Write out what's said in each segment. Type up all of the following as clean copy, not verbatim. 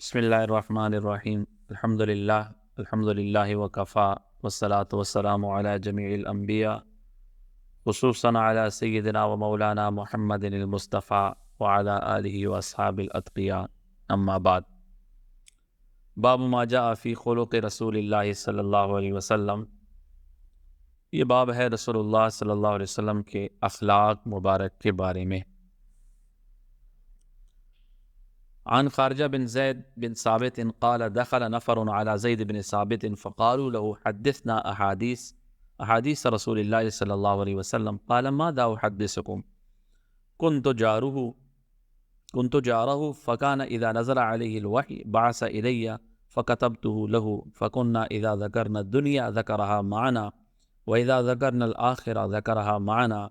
بسم اللہ الرحمن الرحیم الحمد للہ وکفا والصلاة والسلام علی جمیع الانبیاء خصوصاً علی سیدنا و مولانا محمد المصطفیٰ وعلی آلہ واصحاب الاتقیاء اما بعد باب ما جاء فی خلق رسول اللہ صلی اللہ علیہ وسلم۔ یہ باب ہے رسول اللہ صلی اللہ علیہ وسلم کے اخلاق مبارک کے بارے میں۔ عن خارجہ بن زید بن ثابت قال دخل نفر على زید بن ثابت فقالوا له حدثنا احادیث رسول اللہ صلی اللہ علیہ وسلم قال ماذا احدثكم كنت جاره فكان اذا نزل عليه الوحي بعث الي فكتبته له فكنا اذا ذكرنا الدنيا ذكرها معنا واذا ذكرنا الاخره ذكرها معنا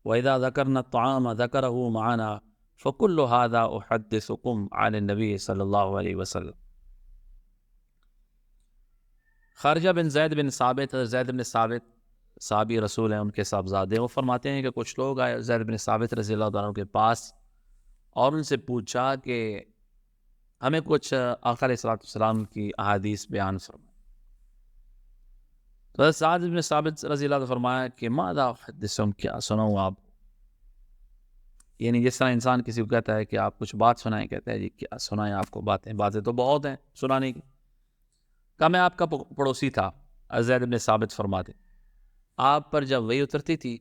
واذا ذكرنا الطعام ذكره معنا فکل هذا احدثکم عن النبی صلی اللہ علیہ وسلم۔ خارجہ بن زید بن ثابت صحابی رسول ہیں، ان کے صاحبزادے، وہ فرماتے ہیں کہ کچھ لوگ آئے زید بن ثابت رضی اللہ عنہ کے پاس اور ان سے پوچھا کہ ہمیں کچھ آقا علیہ السلام کی احادیث بیان فرمائیں۔ تو حضرت زید بن ثابت رضی اللہ عنہ فرمایا کہ ماذا احدثکم، کیا سناؤں آپ، یعنی جس طرح انسان کسی کو کہتا ہے کہ آپ کچھ بات سنائیں، کہتا ہے جی کیا سنائیں آپ کو، باتیں تو بہت ہیں سنانے کی۔ کہا میں آپ کا پڑوسی تھا۔ زید بن ثابت فرماتے آپ پر جب وحی اترتی تھی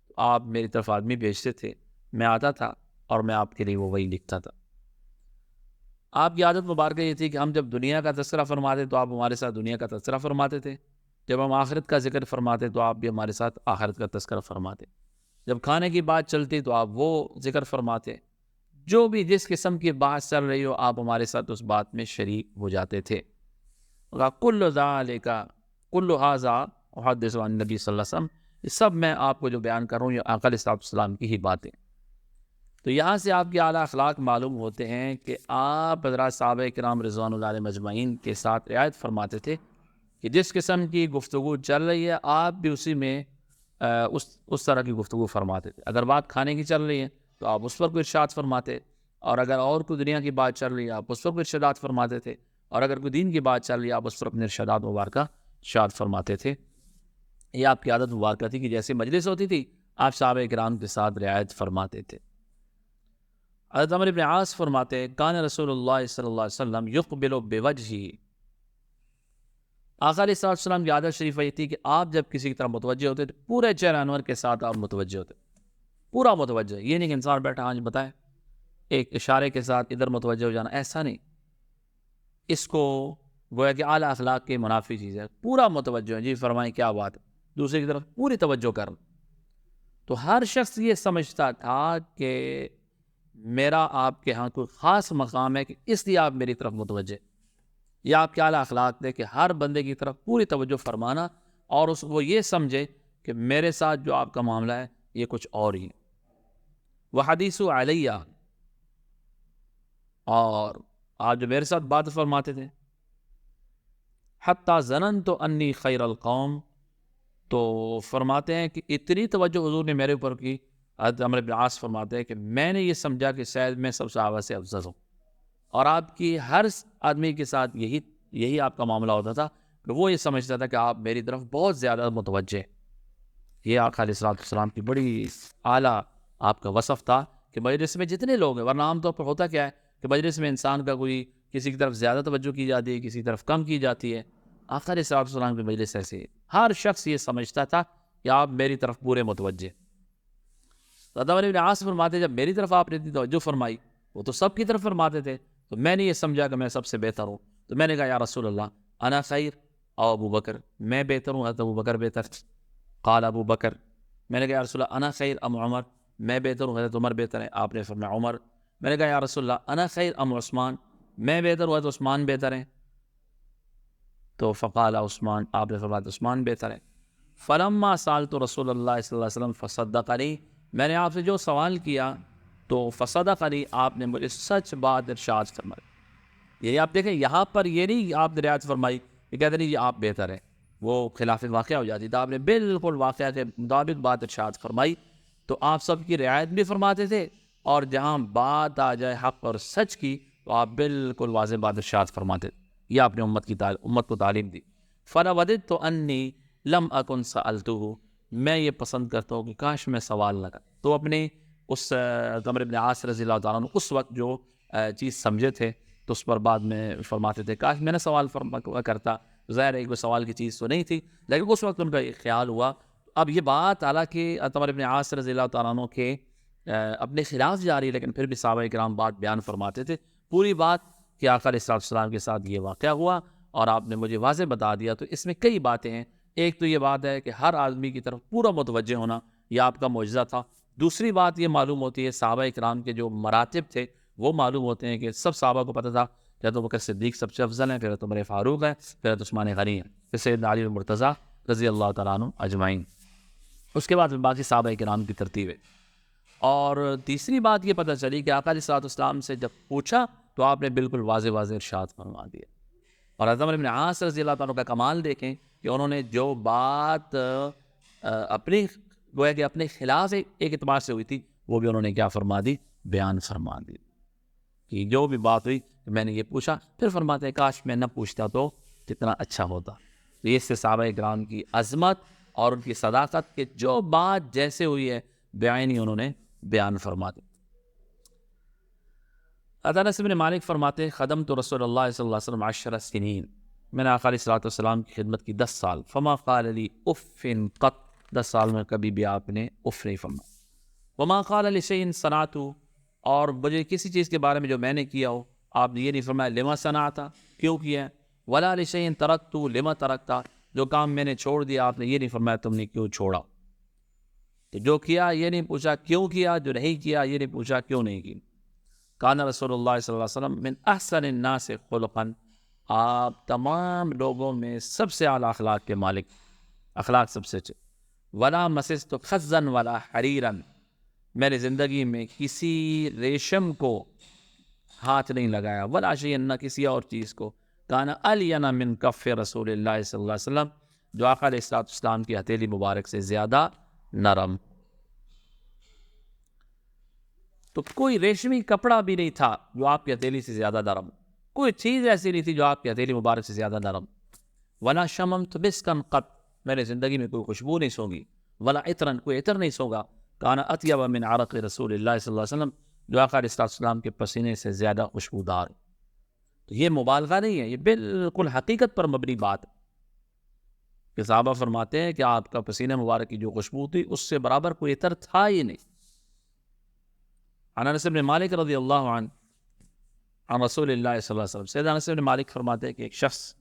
تو آپ میری طرف آدمی بھیجتے تھے، میں آتا تھا اور میں آپ کے لیے وہ وحی لکھتا تھا۔ آپ کی عادت مبارکہ یہ تھی کہ ہم جب دنیا کا تذکرہ فرماتے تو آپ ہمارے ساتھ دنیا کا تذکرہ فرماتے تھے، جب ہم آخرت کا ذکر فرماتے تو آپ بھی ہمارے ساتھ آخرت کا تذکرہ فرماتے، جب کھانے کی بات چلتی تو آپ وہ ذکر فرماتے، جو بھی جس قسم کی بات چل رہی ہو آپ ہمارے ساتھ اس بات میں شریک ہو جاتے تھے۔ کل ذالک کل ھذا احدث عن نبی صلی اللہ علیہ وسلم، یہ سب میں آپ کو جو بیان کر رہا ہوں یہ آقا علیہ السلام کی ہی باتیں۔ تو یہاں سے آپ کے اعلیٰ اخلاق معلوم ہوتے ہیں کہ آپ حضرات صحابہ کرام رضوان اللہ علیہ مجمعین کے ساتھ رعایت فرماتے تھے کہ جس قسم کی گفتگو چل رہی ہے آپ بھی اسی میں اس طرح کی گفتگو فرماتے تھے۔ اگر بات کھانے کی چل رہی ہے تو آپ اس پر کوئی ارشاد فرماتے، اور اگر اور کوئی دنیا کی بات چل رہی ہے آپ اس پر کوئی ارشادات فرماتے تھے، اور اگر کوئی دین کی بات چل رہی ہے آپ اس پر اپنے ارشادات مبارکہ ارشاد فرماتے تھے۔ یہ آپ کی عادت مبارکہ تھی کہ جیسے مجلس ہوتی تھی آپ صحابہ کرام کے ساتھ رعایت فرماتے تھے۔ حضرت عمرو بن عاص فرماتے کان رسول اللہ صلی اللہ علیہ وسلم یقبل بوجہہ، آقا علیہ السلام کی عادت شریف یہ تھی کہ آپ جب کسی کی طرف متوجہ ہوتے تو پورے چہرہ انور کے ساتھ آپ متوجہ ہوتے، پورا متوجہ، یہ نہیں کہ انسان بیٹھا آج بتائے ایک اشارے کے ساتھ ادھر متوجہ ہو جانا، ایسا نہیں، اس کو گویا کہ اعلیٰ اخلاق کے منافی چیز ہے، پورا متوجہ ہے، جی فرمائیں کیا بات ہے، دوسرے کی طرف پوری توجہ کرنا۔ تو ہر شخص یہ سمجھتا تھا کہ میرا آپ کے ہاں کوئی خاص مقام ہے کہ اس لیے آپ میری طرف متوجہ، یہ آپ کے اعلیٰ اخلاق تھے کہ ہر بندے کی طرف پوری توجہ فرمانا اور اس کو یہ سمجھے کہ میرے ساتھ جو آپ کا معاملہ ہے یہ کچھ اور ہی ہے۔ وحدیث علیہ، اور آپ جو میرے ساتھ بات فرماتے تھے، حتی ظننت انی خیر القوم، تو فرماتے ہیں کہ اتنی توجہ حضور نے میرے اوپر کی، حضرت عمرو بن عاص فرماتے ہیں کہ میں نے یہ سمجھا کہ شاید میں سب صحابہ سے افضل ہوں، اور آپ کی ہر آدمی کے ساتھ یہی آپ کا معاملہ ہوتا تھا کہ وہ یہ سمجھتا تھا کہ آپ میری طرف بہت زیادہ متوجہ ہیں۔ یہ آقا علیہ السلام کی بڑی اعلیٰ آپ کا وصف تھا کہ مجلس میں جتنے لوگ ہیں، ورنہ عام طور پر ہوتا کیا ہے کہ مجلس میں انسان کا کوئی کسی کی طرف زیادہ توجہ کی جاتی ہے، کسی کی طرف کم کی جاتی ہے، آقا علیہ السلام کی مجلس ایسے ہے، ہر شخص یہ سمجھتا تھا کہ آپ میری طرف پورے متوجہ۔ حضرت عمرو بن عاص فرماتے جب میری طرف آپ نے توجہ فرمائی، وہ تو سب کی طرف فرماتے تھے، تو میں نے یہ سمجھا کہ میں سب سے بہتر ہوں، تو میں نے کہا یا رسول اللہ انا خیر او ابو بکر، میں بہتر ہوں حضرت ابو بکر بہتر؟ قال ابو بکر، میں نے کہا یا رسول اللہ انا خیر ام عمر، میں بہتر ہوں حضرت عمر بہتر ہے؟ آپ نے فرمایا عمر۔ میں نے کہا یا رسول اللہ انا خیر ام عثمان، میں بہتر ہوں حضرت عثمان بہتر ہیں؟ تو فقال عثمان، آپ نے فرمایا عثمان بہتر ہے۔ فلما سألت رسول اللہ صلی اللہ علیہ وسلم فصدقنی، میں نے آپ سے جو سوال کیا تو فصدقنی، آپ نے مجھے سچ بات ارشاد فرمائی۔ یعنی آپ دیکھیں یہاں پر یہ نہیں آپ نے رعایت فرمائی کہ کہتے نہیں یہ آپ بہتر ہیں، وہ خلاف واقعہ ہو جاتی، تو آپ نے بالکل واقعہ کے مطابق بات ارشاد فرمائی۔ تو آپ سب کی رعایت بھی فرماتے تھے، اور جہاں بات آ جائے حق اور سچ کی تو آپ بالکل واضح بات ارشاد فرماتے تھے. یہ آپ نے امت کو تعلیم دی. فَلَوَدِدْتُ أَنِّي لَمْ أَكُنْ سَأَلْتُهُ، میں یہ پسند کرتا ہوں کہ کاش میں سوال نہ کرتا. تو اپنے اس عمرو بن عاص رضی اللہ تعالیٰ عنہ اس وقت جو چیز سمجھے تھے تو اس پر بعد میں فرماتے تھے کاش میں نے سوال کرتا. ظاہر ہے کوئی سوال کی چیز تو نہیں تھی، لیکن اس وقت ان کا یہ خیال ہوا. اب یہ بات حالانکہ عمرو بن عاص رضی اللہ تعالیٰ عنہ کے اپنے خلاف جاری، لیکن پھر بھی صحابہ کرام بات بیان فرماتے تھے. پوری بات کہ آقا علیہ السلام کے ساتھ یہ واقعہ ہوا اور آپ نے مجھے واضح بتا دیا. تو اس میں کئی باتیں ہیں. ایک تو یہ بات ہے کہ ہر آدمی کی طرف پورا متوجہ ہونا یہ آپ کا معجزہ تھا. دوسری بات یہ معلوم ہوتی ہے صحابہ کرام کے جو مراتب تھے وہ معلوم ہوتے ہیں کہ سب صحابہ کو پتہ تھا کہ حضرت ابوبکر صدیق سب سے افضل ہیں، پھر حضرت عمر فاروق ہیں، پھر حضرت عثمان غنی ہیں، پھر سیدنا علی المرتضیٰ رضی اللہ تعالیٰ عنہ اجمعین. اس کے بعد باقی صحابہ کرام کی ترتیب ہے. اور تیسری بات یہ پتہ چلی کہ آقا علیہ السلام سے جب پوچھا تو آپ نے بالکل واضح ارشاد فرما دیا. اور حضرت عمرو بن عاص رضی اللہ تعالیٰ کا کمال دیکھیں کہ انہوں نے جو بات اپنے گویا کہ اپنے خلاف ایک اعتبار سے ہوئی تھی وہ بھی انہوں نے کیا فرما دی، بیان فرما دی. کہ جو بھی بات ہوئی میں نے یہ پوچھا، پھر فرماتے ہیں کاش میں نہ پوچھتا تو کتنا اچھا ہوتا. تو یہ صحابہ کرام کی عظمت اور ان کی صداقت کہ جو بات جیسے ہوئی ہے بیانی انہوں نے بیان فرما دی. انس بن مالک فرماتے ہیں خدمت رسول اللہ صلی اللہ علیہ وسلم 10 سنین، میں نے آقا علیہ السلام کی خدمت کی 10 سال. فما قال لی اف قط، 10 سال میں کبھی بھی آپ نے اف نہیں فرمایا. وما قال لشیء صنعت، اور مجھے کسی چیز کے بارے میں جو میں نے کیا ہو آپ نے یہ نہیں فرمایا لما صنعت، کیوں کیا. ولا لشیء ترکت لما ترکت، جو کام میں نے چھوڑ دیا آپ نے یہ نہیں فرمایا تم نے کیوں چھوڑا. تو جو کیا یہ نہیں پوچھا کیوں کیا، جو نہیں کیا یہ نہیں پوچھا کیوں نہیں کی. کان رسول اللہ صلی اللہ علیہ وسلم من احسن الناس خلقا، آپ تمام لوگوں میں سب سے اعلیٰ اخلاق کے مالک، اخلاق سب سے اچھے. ولا مسست خزا ولا حریرا، میں نے زندگی میں کسی ریشم کو ہاتھ نہیں لگایا. ولا شیئا، نہ کسی اور چیز کو. کان الین من کف رسول اللہ صلی اللہ علیہ وسلم، جو آقا علیہ السلام کی ہتھیلی مبارک سے زیادہ نرم. تو کوئی ریشمی کپڑا بھی نہیں تھا جو آپ کی ہتھیلی سے زیادہ نرم، کوئی چیز ایسی نہیں تھی جو آپ کی ہتھیلی مبارک سے زیادہ نرم. ولا شممت مسکا قط، میں نے زندگی میں کوئی خوشبو نہیں سونگی. ولا عطرا، کوئی عطر نہیں سونگا. کان اطیب من عرق رسول اللہ صلی اللہ علیہ وسلم، جو آقا علیہ السلام کے پسینے سے زیادہ خوشبودار. تو یہ مبالغہ نہیں ہے، یہ بالکل حقیقت پر مبنی بات ہے کہ صحابہ فرماتے ہیں کہ آپ کا پسینہ مبارک کی جو خوشبو تھی اس سے برابر کوئی عطر تھا ہی نہیں. انس بن مالک رضی اللہ عنہ عن رسول اللہ صلی اللہ علیہ وسلم، سیدنا انس بن مالک فرماتے ہیں کہ ایک شخص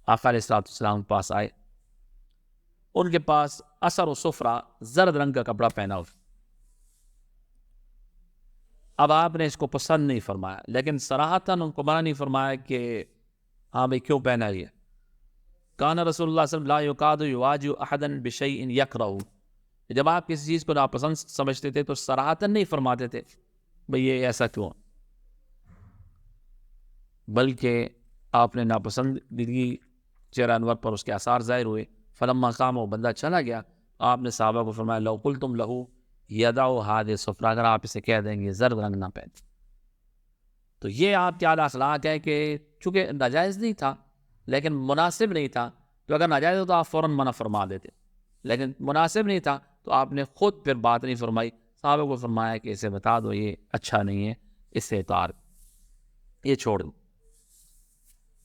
آقا علیہ السلام کے پاس آئے، ان کے پاس اثر و صفرا زرد رنگ کا کپڑا پہنا ہوا. اب آپ نے اس کو پسند نہیں فرمایا، لیکن صراحتاً ان کو منع نہیں فرمایا کہ ہاں بھائی کیوں پہنا یہ. کان رسول اللہ صلی اللہ علیہ وسلم لا یکاد یواجه احدا بشیء یکرہ، جب آپ کسی چیز کو ناپسند سمجھتے تھے تو صراحتاً نہیں فرماتے تھے بھئی یہ ایسا کیوں، بلکہ آپ نے ناپسندگی چہرہ انور پر اس کے آثار ظاہر ہوئے. فلما قام، وہ بندہ چلا گیا، آپ نے صحابہ کو فرمایا لو قلتم لہو یدعو ہذہ صفرا، اگر آپ اسے کہہ دیں گے زرد رنگ نہ پہن. تو یہ آپ کے اعلیٰ اخلاق ہے کہ چونکہ ناجائز نہیں تھا لیکن مناسب نہیں تھا، تو اگر ناجائز ہو تو آپ فوراً منع فرما دیتے، لیکن مناسب نہیں تھا تو آپ نے خود پھر بات نہیں فرمائی. صحابہ کو فرمایا کہ اسے بتا دو یہ اچھا نہیں ہے، اس سے اتار، یہ چھوڑ دو.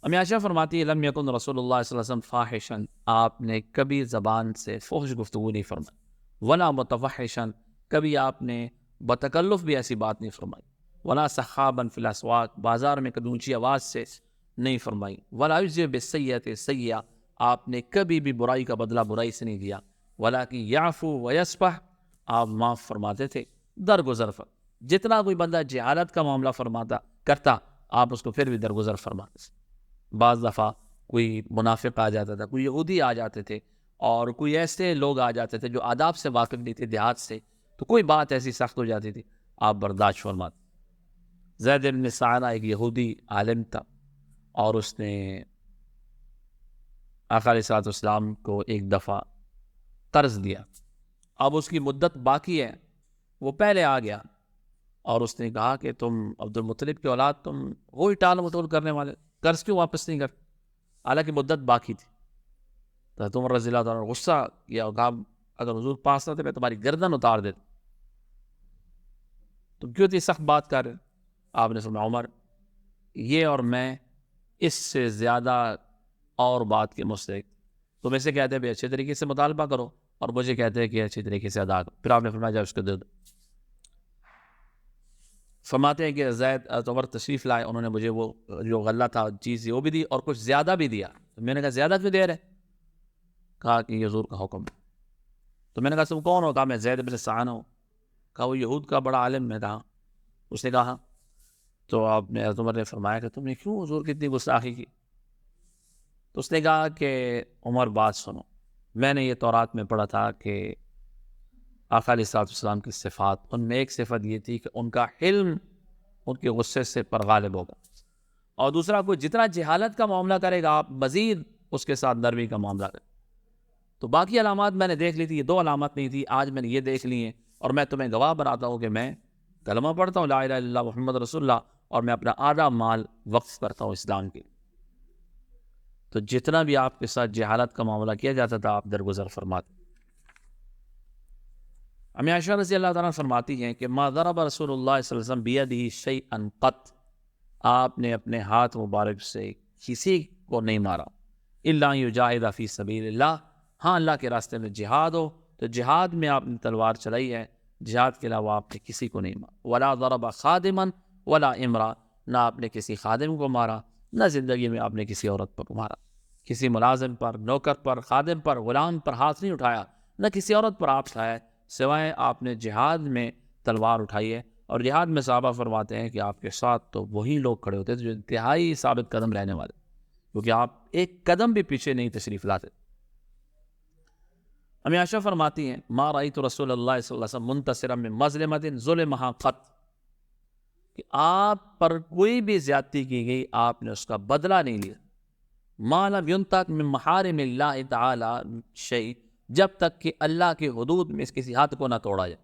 امی عائشہ فرماتی ہے لم یکن رسول اللہ صلی اللہ علیہ وسلم فاحشا، آپ نے کبھی زبان سے فحش گفتگو نہیں فرمائی. ولا متفحشا، کبھی آپ نے بتکلف بھی ایسی بات نہیں فرمائی. ولا سخابا فی الاسواق، بازار میں کبھی اونچی آواز سے نہیں فرمائی. ولا یجزی بالسیئۃ سیئۃ، آپ نے کبھی بھی برائی کا بدلہ برائی سے نہیں دیا. ولکن یعفو ویصفح، آپ معاف فرماتے تھے درگزر پر. جتنا کوئی بندہ جہالت کا معاملہ کرتا آپ اس کو پھر بھی درگزر فرماتے تھے. بعض دفعہ کوئی منافق آ جاتا تھا، کوئی یہودی آ جاتے تھے، اور کوئی ایسے لوگ آ جاتے تھے جو آداب سے واقف نہیں تھے دیہات سے، تو کوئی بات ایسی سخت ہو جاتی تھی آپ برداشت فرماتے. زید بن سعدہ ایک یہودی عالم تھا، اور اس نے آقا علیہ السلام کو ایک دفعہ قرض دیا. اب اس کی مدت باقی ہے، وہ پہلے آ گیا اور اس نے کہا کہ تم عبد المطلب کی اولاد، تم وہی ٹال مٹول کرنے والے، قرض کیوں واپس نہیں کرتے؟ حالانکہ مدت باقی تھی۔ تو عمر رضی اللہ تعالیٰ نے غصہ کیا اور کہا اگر حضور پاس نہ تھے میں تمہاری گردن اتار دیتا، تم کیوں اتنی سخت بات کر رہے؟ آپ نے فرمایا عمر، یہ اور میں اس سے زیادہ اور بات کے مستحق، تم اسے کہتے ہیں بھی اچھے طریقے سے مطالبہ کرو اور مجھے کہتے ہیں کہ اچھے طریقے سے ادا کرو۔ پھر آپ نے فرمایا جب اس کو دے دو۔ فرماتے ہیں کہ زید عمر تشریف لائے، انہوں نے مجھے وہ جو غلہ تھا چیز وہ بھی دی اور کچھ زیادہ بھی دیا۔ تو میں نے کہا زیادہ کیوں دے رہے؟ کہا کہ یہ حضور کا حکم ہے۔ تو میں نے کہا تم کون ہو؟ کہا میں زید بن سعانہ ہوں۔ کہا وہ یہود کا بڑا عالم میں تھا۔ اس نے کہا تو آپ نے عمر نے فرمایا کہ تم نے کیوں حضور کی اتنی گستاخی کی؟ تو اس نے کہا کہ عمر بات سنو، میں نے یہ تورات میں پڑھا تھا کہ آقا علیہ الصلوۃ والسلام کی صفات، ان میں ایک صفت یہ تھی کہ ان کا حلم ان کے غصے سے پر غالب ہوگا، اور دوسرا کوئی جتنا جہالت کا معاملہ کرے گا آپ مزید اس کے ساتھ نرمی کا معاملہ کریں۔ تو باقی علامات میں نے دیکھ لی تھی، یہ دو علامات نہیں تھی، آج میں نے یہ دیکھ لی ہیں، اور میں تمہیں گواہ بناتا ہوں کہ میں کلمہ پڑھتا ہوں لا الہ الا اللہ محمد رسول اللہ، اور میں اپنا آدھا مال وقف کرتا ہوں اسلام کے۔ تو جتنا بھی آپ کے ساتھ جہالت کا معاملہ کیا جاتا تھا آپ درگزر فرماتے۔ امی عائشہ رضی اللہ تعالیٰ فرماتی ہیں کہ ما ضرب رسول اللہ صلی اللہ علیہ وسلم بیدہ شیئا قط، آپ نے اپنے ہاتھ مبارک سے کسی کو نہیں مارا، الا یجاہد فی سبیل اللہ، ہاں اللہ کے راستے میں جہاد ہو تو جہاد میں آپ نے تلوار چلائی ہے، جہاد کے علاوہ آپ نے کسی کو نہیں مارا۔ ولا ضرب خادما ولا امرا، نہ آپ نے کسی خادم کو مارا، نہ زندگی میں آپ نے کسی عورت پر مارا، کسی ملازم پر، نوکر پر، خادم پر، غلام پر ہاتھ نہیں اٹھایا، نہ کسی عورت پر ہاتھ اٹھایا، سوائے آپ نے جہاد میں تلوار اٹھائی ہے۔ اور جہاد میں صحابہ فرماتے ہیں کہ آپ کے ساتھ تو وہی لوگ کھڑے ہوتے تھے جو انتہائی ثابت قدم رہنے والے، کیونکہ آپ ایک قدم بھی پیچھے نہیں تشریف لاتے۔ امی عائشہ فرماتی ہیں ما رأیت رسول اللہ صلی اللہ علیہ وسلم منتصرا من مظلمۃ ظلمھا قط، کہ آپ پر کوئی بھی زیادتی کی گئی آپ نے اس کا بدلہ نہیں لیا۔ ما لم ينتهك من محارم اللہ تعالی شیء، جب تک کہ اللہ کے حدود میں اس کسی حد کو نہ توڑا جائے،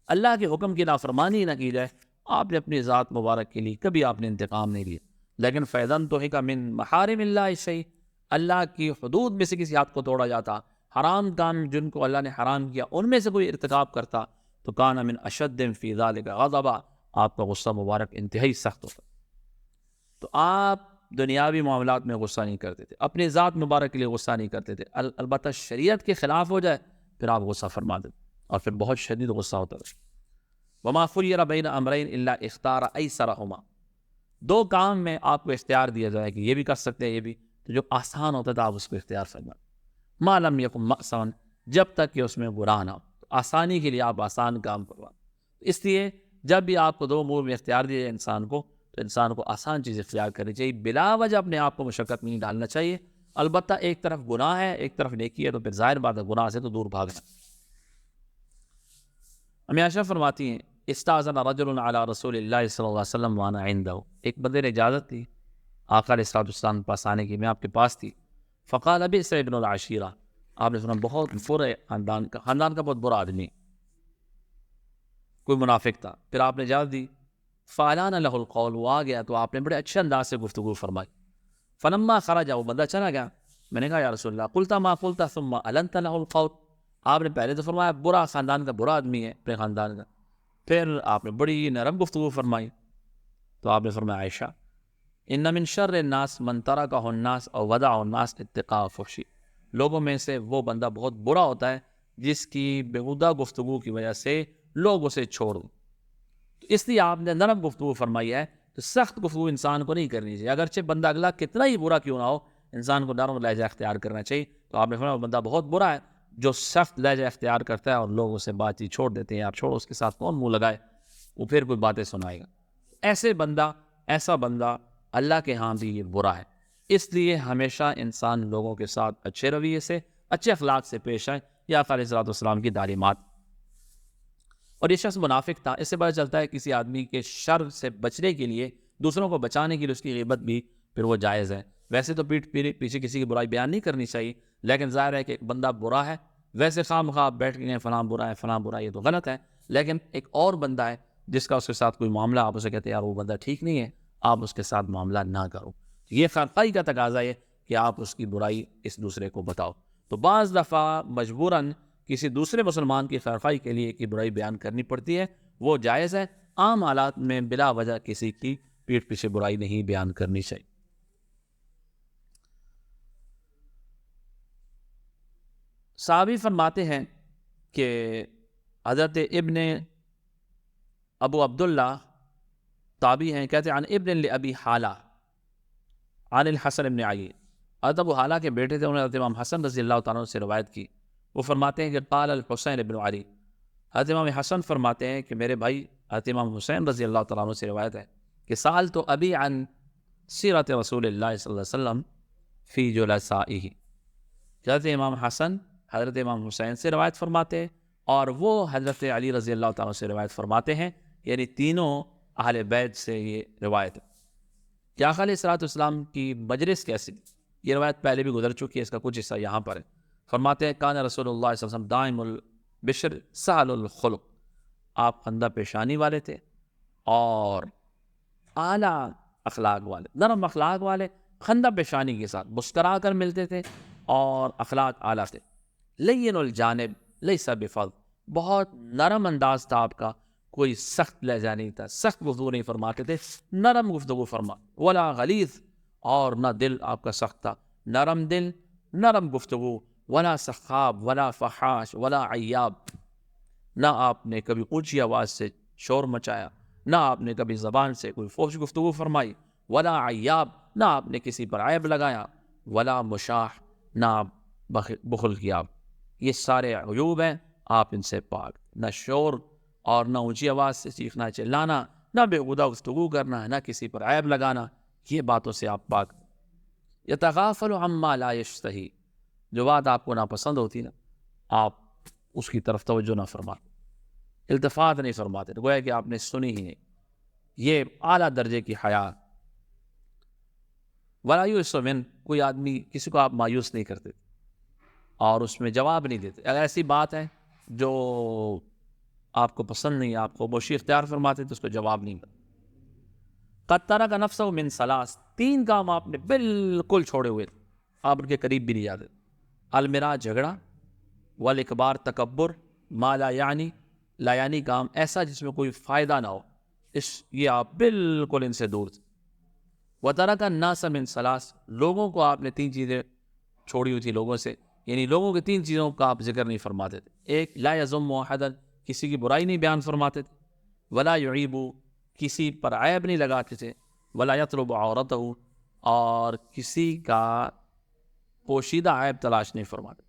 اللہ کے حکم کی نافرمانی نہ کی جائے، آپ نے اپنی ذات مبارک کے لیے کبھی آپ نے انتقام نہیں لیا۔ لیکن فیضاً تو کا من محارم اللہ شیء، اللہ کی حدود میں سے کسی حد کو توڑا جاتا، حرام کام جن کو اللہ نے حرام کیا ان میں سے کوئی ارتکاب کرتا تو کان من اشد فی ذلک غضبا، آپ کا غصہ مبارک انتہائی سخت ہوتا۔ تو آپ دنیاوی معاملات میں غصہ نہیں کرتے تھے، اپنی ذات مبارک کے لیے غصہ نہیں کرتے تھے، البتہ شریعت کے خلاف ہو جائے پھر آپ غصہ فرما دیتے، اور پھر بہت شدید غصہ ہوتا تھا۔ وما خیر بین امرین الا اختار ایسرہما، دو کام میں آپ کو اختیار دیا جائے کہ یہ بھی کر سکتے ہیں یہ بھی، تو جو آسان ہوتا تھا آپ اس کو اختیار فرمائیں۔ ما لم یکن مأسا، جب تک کہ اس میں گناہ نہ ہو، آسانی کے لیے آپ آسان کام کروائیں۔ اس لیے جب بھی آپ کو دو امور میں اختیار دیا جائے انسان کو، تو انسان کو آسان چیز اختیار کرنی چاہیے، بلا وجہ اپنے آپ کو مشقت میں نہیں ڈالنا چاہیے۔ البتہ ایک طرف گناہ ہے ایک طرف نیکی ہے تو پھر ظاہر بات ہے گناہ سے تو دور بھاگنا۔ امی عائشہ فرماتی ہیں استاذن رجل علی رسول اللہ صلی اللہ علیہ وسلم وانا عنده، ایک بندے نے اجازت دی آقا علیہ الصلوۃ والسلام کے پاس آنے کی، میں آپ کے پاس تھی۔ فقال بئس ابن العشیرہ، آپ نے سنا بہت برے خاندان کا بہت برا آدمی، کوئی منافق تھا۔ پھر آپ نے اجازت دی، فعلان له القول، وہ آ گیا تو آپ نے بڑے اچھے انداز سے گفتگو فرمائی۔ فلما خرج، وہ بندہ چلا گیا، میں نے کہا یا رسول اللہ قلت ما قلت ثم النت له القول، آپ نے پہلے تو فرمایا برا خاندان کا برا آدمی ہے اپنے خاندان کا، پھر آپ نے بڑی نرم گفتگو فرمائی۔ تو آپ نے فرمایا عائشہ ان من شر الناس من ترکہ الناس او ودع الناس اتقاء فحشی، لوگوں میں سے وہ بندہ بہت برا ہوتا ہے جس کی بیہودہ گفتگو کی وجہ سے لوگ اسے چھوڑ دیں۔ تو اس لیے آپ نے نرم گفتگو فرمائی ہے، تو سخت گفتگو انسان کو نہیں کرنی چاہیے، اگرچہ بندہ اگلا کتنا ہی برا کیوں نہ ہو انسان کو نرم لہجہ اختیار کرنا چاہیے۔ تو آپ نے فرمایا وہ بندہ بہت برا ہے جو سخت لہجہ اختیار کرتا ہے اور لوگ اسے بات چیت چھوڑ دیتے ہیں، یار چھوڑو اس کے ساتھ کون منہ لگائے، وہ پھر کوئی باتیں سنائے گا۔ ایسا بندہ اللہ کے ہاں بھی یہ برا ہے۔ اس لیے ہمیشہ انسان لوگوں کے ساتھ اچھے رویے سے اچھے اخلاق سے پیش آئے، یا آقا علیہ الصلوۃ والسلام کی تعلیمات۔ اور یہ شخص منافق تھا، اس سے پتہ چلتا ہے کسی آدمی کے شر سے بچنے کے لیے، دوسروں کو بچانے کے لیے اس کی غیبت بھی پھر وہ جائز ہے۔ ویسے تو پیچھے کسی کی برائی بیان نہیں کرنی چاہیے، لیکن ظاہر ہے کہ ایک بندہ برا ہے، ویسے خواہ مخواہ بیٹھ کے فلاں برا ہے فلاں برا ہے، یہ تو غلط ہے، لیکن ایک اور بندہ ہے جس کا اس کے ساتھ کوئی معاملہ آپ اسے کہتے ہیں یار وہ بندہ ٹھیک نہیں ہے، آپ اس کے ساتھ معاملہ نہ کرو. یہ خیرخواہی کا تقاضا ہے کہ آپ اس کی برائی اس دوسرے کو بتاؤ. تو بعض دفعہ مجبوراً کسی دوسرے مسلمان کی خیرخواہی کے لیے کی برائی بیان کرنی پڑتی ہے، وہ جائز ہے. عام حالات میں بلا وجہ کسی کی پیٹھ پیچھے برائی نہیں بیان کرنی چاہیے. صحابی فرماتے ہیں کہ حضرت ابن ابو عبداللہ تابعی ہیں، کہتے ہیں عن ابن لابی حالہ عن الحسن ابن علی. حضرت ابو حالہ کے بیٹے تھے، انہوں نے حضرت امام حسن رضی اللہ تعالیٰ عنہ سے روایت کی. وہ فرماتے ہیں کہ قال الحسین ابن علی، حضرت امام حسن فرماتے ہیں کہ میرے بھائی حضرت امام حسین رضی اللہ تعالیٰ عنہ سے روایت ہے کہ سال تو ابی عن سیرت رسول اللہ صلی اللہ علیہ وسلم فی جلسائہ. حضرت امام حسن حضرت امام حسین سے روایت فرماتے ہیں اور وہ حضرت علی رضی اللہ تعالیٰ سے روایت فرماتے ہیں، یعنی تینوں اہل بیت سے یہ روایت ہے. کہ آقا علیہ الصلوۃ والسلام کی مجلس کیسی تھی، یہ روایت پہلے بھی گزر چکی ہے، اس کا کچھ حصہ یہاں پر ہے. فرماتے ہیں کان رسول اللہ صلی اللہ علیہ وسلم دائم البشر سہل الخلق، آپ خندہ پیشانی والے تھے اور اعلیٰ اخلاق والے، نرم اخلاق والے، خندہ پیشانی کے ساتھ مسکرا کر ملتے تھے اور اخلاق اعلیٰ تھے. لین الجانب لیس بفظ، بہت نرم انداز تھا آپ کا، کوئی سخت لہجہ نہیں تھا، سخت گفتگو نہیں فرماتے تھے، نرم گفتگو فرما. ولا غلیظ، اور نہ دل آپ کا سخت تھا، نرم دل، نرم گفتگو. ولا سخاب ولا فحاش ولا عیاب، نہ آپ نے کبھی اونچی آواز سے شور مچایا، نہ آپ نے کبھی زبان سے کوئی فحش گفتگو فرمائی. ولا عیاب، نہ آپ نے کسی پر عیب لگایا. ولا مشاح، نہ آپ بخل کیا. یہ سارے عیوب ہیں، آپ ان سے پاک. نہ شور اور نہ اونچی آواز سے چیخنا چلانا، نہ بےہودہ گفتگو کرنا، نہ کسی پر عیب لگانا، یہ باتوں سے آپ پاک. یتغافل عما لا یشتہی، جو بات آپ کو ناپسند ہوتی نا، آپ اس کی طرف توجہ نہ فرماتے، التفات نہیں فرماتے، گویا کہ آپ نے سنی ہی نہیں. یہ اعلیٰ درجے کی حیا. ولا یؤس من، کوئی آدمی کسی کو آپ مایوس نہیں کرتے اور اس میں جواب نہیں دیتے. اگر ایسی بات ہے جو آپ کو پسند نہیں، آپ کو خاموشی اختیار فرماتے تو اس کو جواب نہیں کرتے. قد ترک نفسہ من ثلاث، تین کام آپ نے بالکل چھوڑے ہوئے تھے، آپ ان کے قریب بھی نہیں جاتے. المرا، جھگڑا، والاکبار، تکبر، ما لا یعنی، لا یعنی کام ایسا جس میں کوئی فائدہ نہ ہو، یہ آپ بالکل ان سے دور تھے. وترک الناس من ثلاث، لوگوں کو آپ نے تین چیزیں چھوڑی ہوئی تھی لوگوں سے، یعنی لوگوں کی تین چیزوں کا آپ ذکر نہیں فرماتے تھے. ایک، لا یذم احدا، کسی کی برائی نہیں بیان فرماتے تھے. ولا یعیب، کسی پر عیب نہیں لگاتے تھے. ولا یطلب عورتہ، اور کسی کا پوشیدہ عیب تلاش نہیں فرماتے،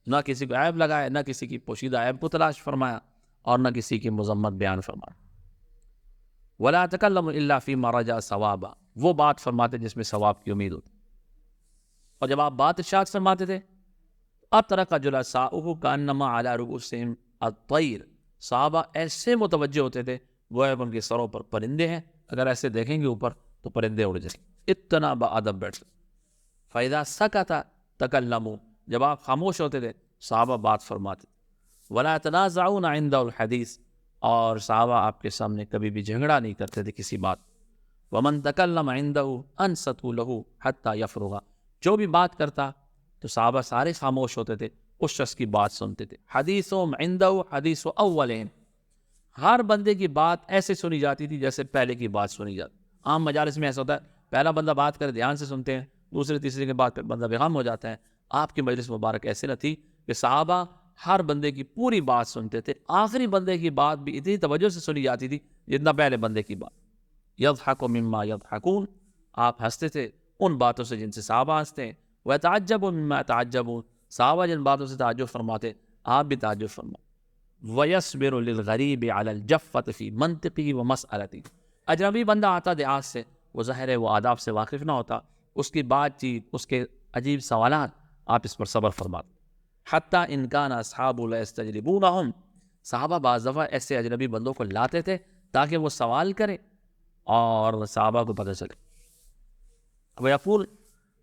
نہ کسی کو عیب لگائے، نہ کسی کی پوشیدہ عیب کو تلاش فرمایا، اور نہ کسی کی مذمت بیان فرمایا. ولا تکلم الا فیما رجا ثوابا، وہ بات فرماتے جس میں ثواب کی امید ہوتی. اور جب آپ بات ارشاد فرماتے تھے، اطرق جلساؤہ کانما علی رؤوسہم الطیر، صحابہ ایسے متوجہ ہوتے تھے گویا ان کے سروں پر پرندے ہیں، اگر ایسے دیکھیں گے اوپر تو پرندے اڑ جائیں، اتنا باادب بیٹھتے. فاذا سکت تکلموا، جب آپ خاموش ہوتے تھے صحابہ بات فرماتے. ولا يتنازعون عند الحدیث، اور صحابہ آپ کے سامنے کبھی بھی جھگڑا نہیں کرتے تھے کسی بات. ومن تکلم عنده انصتوا له حتى يفرغ، جو بھی بات کرتا تو صحابہ سارے خاموش ہوتے تھے، اس شخص کی بات سنتے تھے. حدیثهم عنده حدیث اولین، ہر بندے کی بات ایسے سنی جاتی تھی جیسے پہلے کی بات سنی جاتی. عام مجالس میں ایسا ہوتا ہے، پہلا بندہ بات کرے دھیان سے سنتے ہیں، دوسرے تیسرے کے بعد بندہ بےغم ہو جاتا ہے. آپ کی مجلس مبارک ایسے نہ تھی کہ صحابہ ہر بندے کی پوری بات سنتے تھے، آخری بندے کی بات بھی اتنی توجہ سے سنی جاتی تھی جتنا پہلے بندے کی بات. یضحک مما یضحکون، آپ ہنستے تھے ان باتوں سے جن سے صحابہ ہنستے ہیں. ویتعجب مما یتعجبون، صحابہ جن باتوں سے تعجب فرماتے آپ بھی تعجب فرماتے. ویصبر للغریب علی الجفۃ فی منطقی و مسئلتی، اجنبی بندہ آتا دیہات سے، وہ ظاہر ہے وہ آداب سے واقف نہ ہوتا، اس کی بات چیت، اس کے عجیب سوالات، آپ اس پر صبر فرماتے. حتیٰ ان کان اصحاب لیستجلبونہم، صحابہ بعض دفعہ ایسے اجنبی بندوں کو لاتے تھے تاکہ وہ سوال کرے اور صحابہ کو پتہ چلے. ویقول،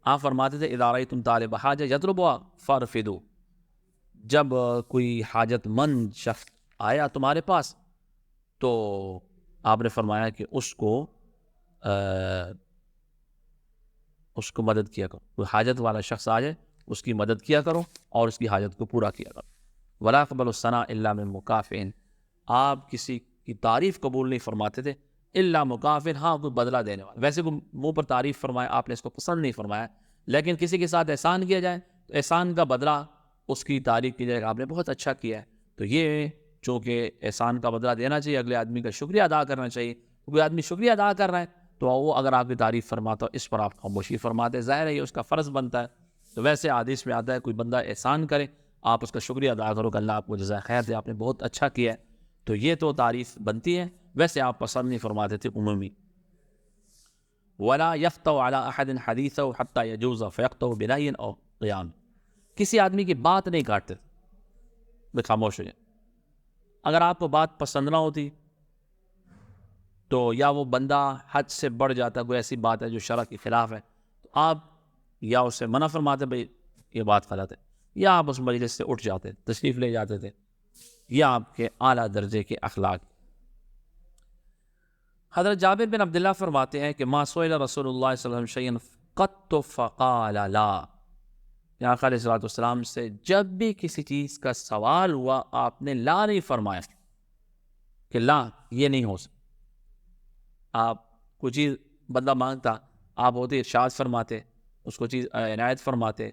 آپ فرماتے تھے اذا رأیتم طالب حاجہ یطلبها فارفدوا، جب کوئی حاجت مند شخص آیا تمہارے پاس تو آپ نے فرمایا کہ اس کو مدد کیا کرو. کوئی حاجت والا شخص آ جائے اس کی مدد کیا کرو اور اس کی حاجت کو پورا کیا کرو. ولا يقبل الثناء الا من مکافئ. آپ کسی کی تعریف قبول نہیں فرماتے تھے الا مکافئ، ہاں کوئی بدلہ دینے والا. ویسے کوئی منہ پر تعریف فرمائے آپ نے اس کو پسند نہیں فرمایا، لیکن کسی کے ساتھ احسان کیا جائے تو احسان کا بدلہ اس کی تعریف کی جائے کہ آپ نے بہت اچھا کیا ہے. تو یہ چونکہ احسان کا بدلہ دینا چاہیے، اگلے آدمی کا شکریہ ادا کرنا چاہیے. کوئی آدمی شکریہ ادا کر رہا ہے تو وہ اگر آپ کی تعریف فرماتا ہو اس پر آپ خاموشی فرماتے، ظاہر ہے یہ اس کا فرض بنتا ہے. تو ویسے حدیث میں آتا ہے کوئی بندہ احسان کرے آپ اس کا شکریہ ادا کرو کہ اللہ آپ کو جزائے خیر دے، آپ نے بہت اچھا کیا ہے. تو یہ تو تعریف بنتی ہے، ویسے آپ پسند نہیں فرماتے تھے عمومی. ولا يفتو على احد حديثه حتى يجوز فيقطع بنهي او قيام. کسی آدمی کی بات نہیں کاٹتے تھے، خاموش ہو جائیں. اگر آپ کو بات پسند نہ ہوتی تو یا وہ بندہ حد سے بڑھ جاتا، کوئی ایسی بات ہے جو شرع کے خلاف ہے، تو آپ یا اسے منع فرماتے بھئی یہ بات غلط ہے، یا آپ اس مجلس سے اٹھ جاتے، تشریف لے جاتے تھے. یہ آپ کے اعلیٰ درجے کے اخلاق. حضرت جابر بن عبداللہ فرماتے ہیں کہ ما سئل رسول اللہ صلی اللہ علیہ وسلم شیئا قط فقال لا. یا آقا علیہ السلام سے جب بھی کسی چیز کا سوال ہوا آپ نے لا نہیں فرمایا کہ لا یہ نہیں ہو سکتا. آپ کوئی چیز بندہ مانگتا، آپ ہوتے ارشاد فرماتے، اس کو چیز عنایت فرماتے.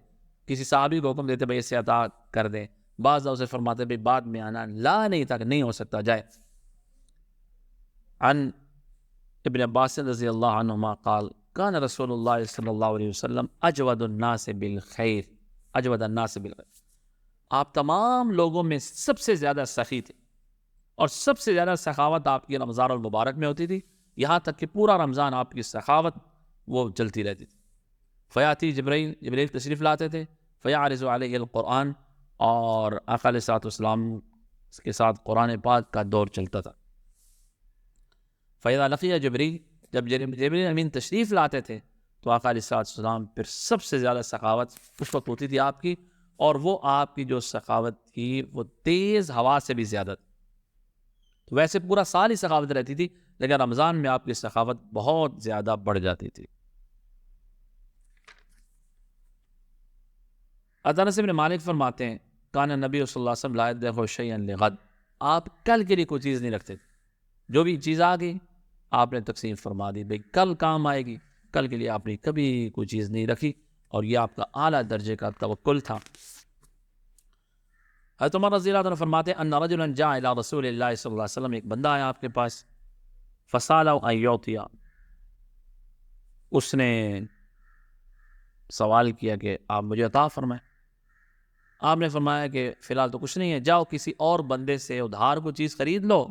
کسی صحابی کو حکم دیتے بھائی اسے عطا کر دیں، بعض اسے فرماتے بھائی بعد میں آنا. لا نہیں تھا کہ نہیں ہو سکتا، جائے. عن ابن عباس رضی اللہ عنہما قال کان رسول اللہ صلی اللہ علیہ وسلم اجود الناس بالخیر، اجود الناس بالخیر. آپ تمام لوگوں میں سب سے زیادہ سخی تھے اور سب سے زیادہ سخاوت آپ کی رمضان المبارک میں ہوتی تھی، یہاں تک کہ پورا رمضان آپ کی سخاوت وہ چلتی رہتی تھی. فیاتی جبریل تشریف لاتے تھے، فیعرض علیہ القرآن، اور آقا علیہ السلام کے ساتھ قرآن پاک کا دور چلتا تھا. فیضا لقیہ جبریل، جب جبریل امین تشریف لاتے تھے تو آقا علیہ السلام پھر سب سے زیادہ سخاوت اس وقت ہوتی تھی آپ کی، اور وہ آپ کی جو سخاوت تھی وہ تیز ہوا سے بھی زیادہ تھی. تو ویسے پورا سال ہی سخاوت رہتی تھی، لیکن رمضان میں آپ کی سخاوت بہت زیادہ بڑھ جاتی تھی. انس بن مالک فرماتے ہیں کان نبی صلی اللہ علیہ وسلم لا يدخر شیئا لغد. آپ کل کے لیے کوئی چیز نہیں رکھتے تھے، جو بھی چیز آ گئی آپ نے تقسیم فرما دی، بھئی کل کام آئے گی، کل کے لیے آپ نے کبھی کوئی چیز نہیں رکھی، اور یہ آپ کا اعلیٰ درجے کا توکل تھا. حضرت عمر رضی اللہ عنہ فرماتے ہیں ان رجلا جاء الى رسول اللہ صلی اللہ علیہ وسلم، ایک بندہ آیا آپ کے پاس، فسالہ ان یعطیہ، اس نے سوال کیا کہ آپ مجھے عطا فرمائیں. آپ نے فرمایا کہ فی الحال تو کچھ نہیں ہے، جاؤ کسی اور بندے سے ادھار کو چیز خرید لو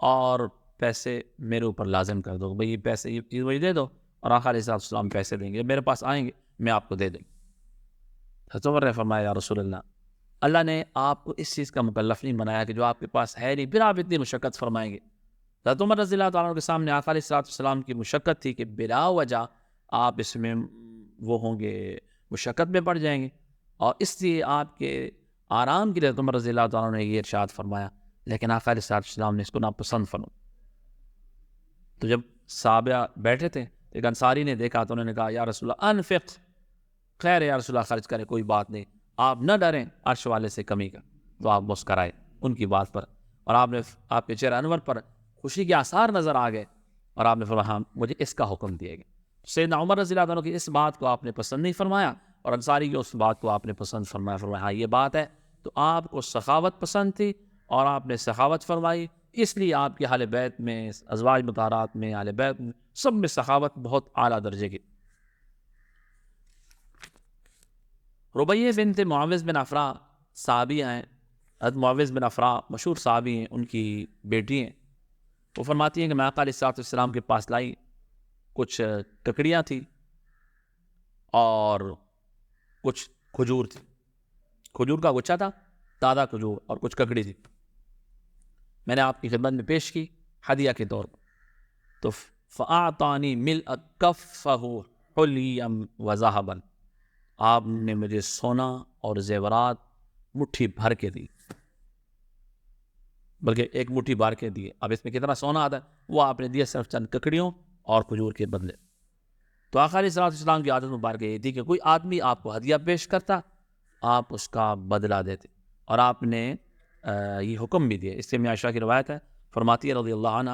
اور پیسے میرے اوپر لازم کر دو، بھئی یہ پیسے یہ چیز وہی دے دو، اور آقا علیہ السلام پیسے دیں گے، میرے پاس آئیں گے میں آپ کو دے دیں گے. حضرت عمر نے فرمایا یا رسول اللہ نے آپ کو اس چیز کا مکلف نہیں بنایا کہ جو آپ کے پاس ہے نہیں پھر آپ اتنی مشقت فرمائیں گے. حضرت عمر رضی اللہ تعالیٰ عنہ کے سامنے آقا علیہ السلام کی مشقت تھی کہ بلا وجہ آپ اس میں وہ ہوں گے، مشقت میں پڑ جائیں گے، اور اس لیے آپ کے آرام کے لیے حضرت عمر رضی اللہ تعالیٰ عنہ نے یہ ارشاد فرمایا. لیکن آقا علیہ السلام نے اس کو ناپسند فرمایا. تو جب صحابہ بیٹھے تھے ایک انصاری نے دیکھا تو انہوں نے کہا یا رسول اللہ انفق، خیر ہے یا رسول اللہ خرچ کریں، کوئی بات نہیں، آپ نہ ڈریں عرش والے سے کمی کا. تو آپ مسکرائے ان کی بات پر، اور آپ کے چہرہ انور پر خوشی کے آثار نظر آ گئے، اور آپ نے فرمایا ہاں مجھے اس کا حکم دیا گیا. سیدنا عمر رضی اللہ عنہ کی اس بات کو آپ نے پسند نہیں فرمایا، اور انصاری کی اس بات کو آپ نے پسند فرمایا. فرمایا ہاں یہ بات ہے. تو آپ کو سخاوت پسند تھی اور آپ نے سخاوت فرمائی، اس لیے آپ کے اہل بیت میں، ازواج مطہرات میں، اہل بیت میں سب میں سخاوت بہت اعلیٰ درجے کی. ربیہ بنت معاوض بن افرا صحابی ہیں، حضرت معاوض بن افرا مشہور صحابی ہیں، ان کی بیٹی ہیں. وہ فرماتی ہیں کہ میں آقا علیہ السلام کے پاس لائی، کچھ ککڑیاں تھیں اور کچھ کھجور تھی. کھجور کا گچھا تھا، تازہ کھجور، اور کچھ ککڑی تھی. میں نے آپ کی خدمت میں پیش کی ہدیہ کے طور پر. تو فاعطانی ملء کفہ حلیا وذہبا، آپ نے مجھے سونا اور زیورات مٹھی بھر کے دی. بلکہ ایک مٹھی بھر کے دیے. اب اس میں کتنا سونا آتا ہے وہ آپ نے دیا صرف چند ککڑیوں اور کھجور کے بدلے. تو آقا علیہ الصلوۃ والسلام کی عادت مبارکہ یہ تھی کہ کوئی آدمی آپ کو ہدیہ پیش کرتا آپ اس کا بدلہ دیتے. اور آپ نے یہ حکم بھی دیا. اس سے عائشہ کی روایت ہے, فرماتی ہے رضی اللہ عنہ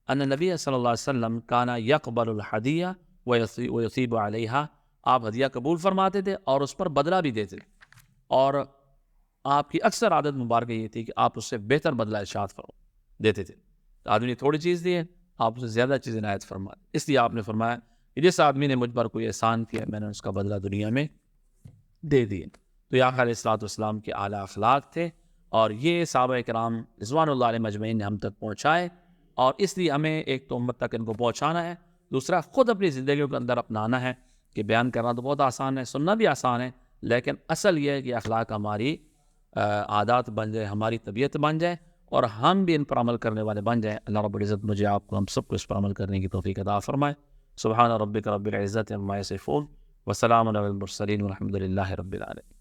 ان نبی صلی اللہ علیہ وسلم کان یقبل الحدیہ ویثیب علیہا, آپ ہدیہ قبول فرماتے تھے اور اس پر بدلہ بھی دیتے تھے. اور آپ کی اکثر عادت مبارکہ یہ تھی کہ آپ اس سے بہتر بدلہ ارشاد دیتے تھے. آدمی نے تھوڑی چیز دی ہے آپ اسے زیادہ چیزیں عنایت فرمائے. اس لیے آپ نے فرمایا کہ جس آدمی نے مجھ پر کوئی احسان کیا میں نے اس کا بدلہ دنیا میں دے دیے. تو یہ آقا علیہ الصلوۃ والسلام کے اعلیٰ اخلاق تھے اور یہ صحابہ کرام رضوان اللہ علیہ مجمعین نے ہم تک پہنچائے, اور اس لیے ہمیں ایک تو امت تک ان کو پہنچانا ہے, دوسرا خود اپنی زندگیوں کے اندر اپنانا ہے. کہ بیان کرنا تو بہت آسان ہے, سننا بھی آسان ہے, لیکن اصل یہ ہے کہ اخلاق ہماری عادات بن جائے, ہماری طبیعت بن جائے اور ہم بھی ان پر عمل کرنے والے بن جائیں. اللہ رب العزت مجھے آپ کو ہم سب کو اس پر عمل کرنے کی توفیق عطا فرمائے. سبحان ربک رب العزت عما یصفون وسلام علی المرسلین والحمد للہ رب العالمین.